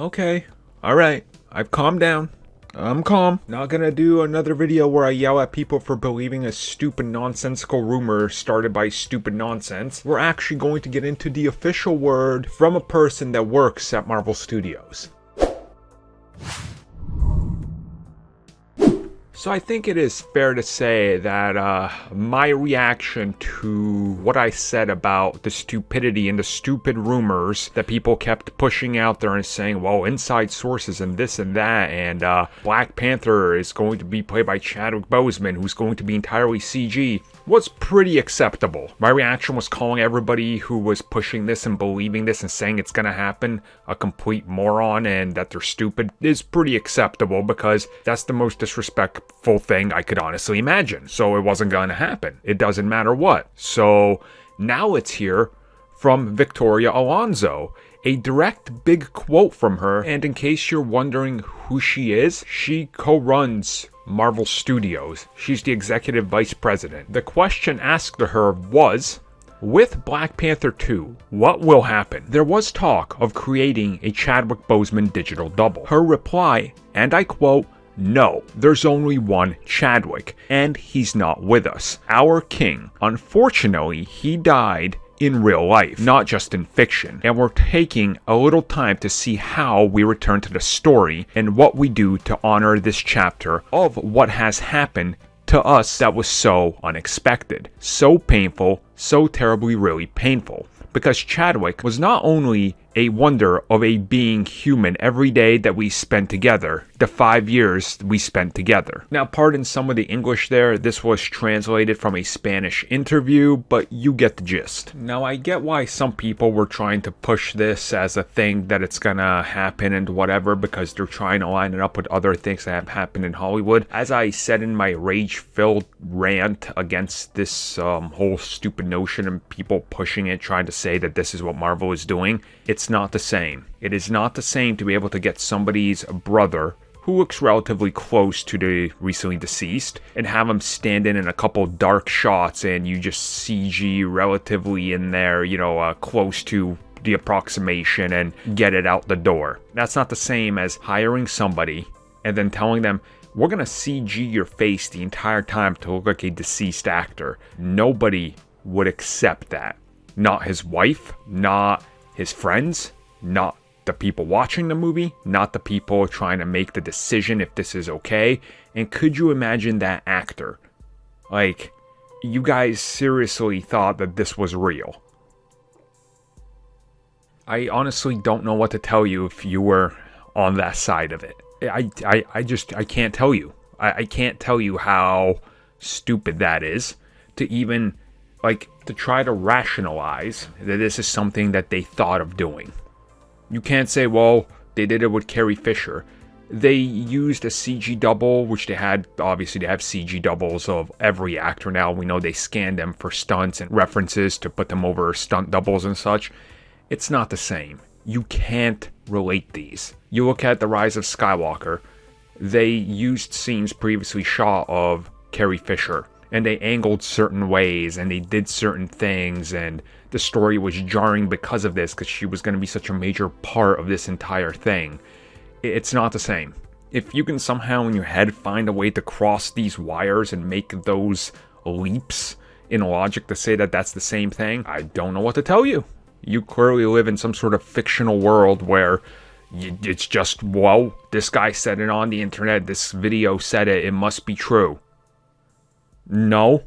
Okay, alright, I've calmed down. I'm calm. Not gonna do another video where I yell at people for believing a stupid nonsensical rumor started by stupid nonsense. We're actually going to get into the official word from a person that works at Marvel Studios. So I think it is fair to say that my reaction to what I said about the stupidity and the stupid rumors that people kept pushing out there and saying, well, inside sources and this and that, and Black Panther is going to be played by Chadwick Boseman, who's going to be entirely CG, was pretty acceptable. My reaction was calling everybody who was pushing this and believing this and saying it's gonna happen a complete moron and that they're stupid is pretty acceptable, because that's the most disrespectful thing I could honestly imagine. So it wasn't gonna happen. It doesn't matter what. So now let's hear from Victoria Alonso, a direct big quote from her. And in case you're wondering who she is, she co-runs Marvel Studios. She's the executive vice president. The question asked to her was, with Black Panther 2, what will happen? There was talk of creating a Chadwick Boseman digital double. Her reply, and I quote, no, there's only one Chadwick, and he's not with us. Our king. Unfortunately, he died in real life, not just in fiction, and we're taking a little time to see how we return to the story and what we do to honor this chapter of what has happened to us that was so unexpected, so painful, so terribly really painful. Because Chadwick was not only a wonder of a being human every day that we spent together, the 5 years we spent together. Now, pardon some of the English there, this was translated from a Spanish interview, but you get the gist. Now, I get why some people were trying to push this as a thing that it's gonna happen and whatever, because they're trying to line it up with other things that have happened in Hollywood. As I said in my rage-filled rant against this whole stupid notion and people pushing it, trying to say that this is what Marvel is doing, it's not the same. It is not the same to be able to get somebody's brother, who looks relatively close to the recently deceased, and have him stand in a couple dark shots and you just CG relatively in there, close to the approximation and get it out the door. That's not the same as hiring somebody and then telling them, we're gonna CG your face the entire time to look like a deceased actor. Nobody would accept that. Not his wife, not his friends, not the people watching the movie, not the people trying to make the decision if this is okay. And could you imagine that actor? Like, you guys seriously thought that this was real. I honestly don't know what to tell you if you were on that side of it. I can't tell you. I can't tell you how stupid that is to even, to try to rationalize that this is something that they thought of doing. You can't say, well, they did it with Carrie Fisher. They used a CG double, which they had, obviously they have CG doubles of every actor now. We know they scanned them for stunts and references to put them over stunt doubles and such. It's not the same. You can't relate these. You look at The Rise of Skywalker, they used scenes previously shot of Carrie Fisher, and they angled certain ways, and they did certain things, and the story was jarring because of this, because she was going to be such a major part of this entire thing. It's not the same. If you can somehow in your head find a way to cross these wires and make those leaps in logic to say that that's the same thing, I don't know what to tell you. You clearly live in some sort of fictional world where it's just, well, this guy said it on the internet, this video said it, it must be true. No,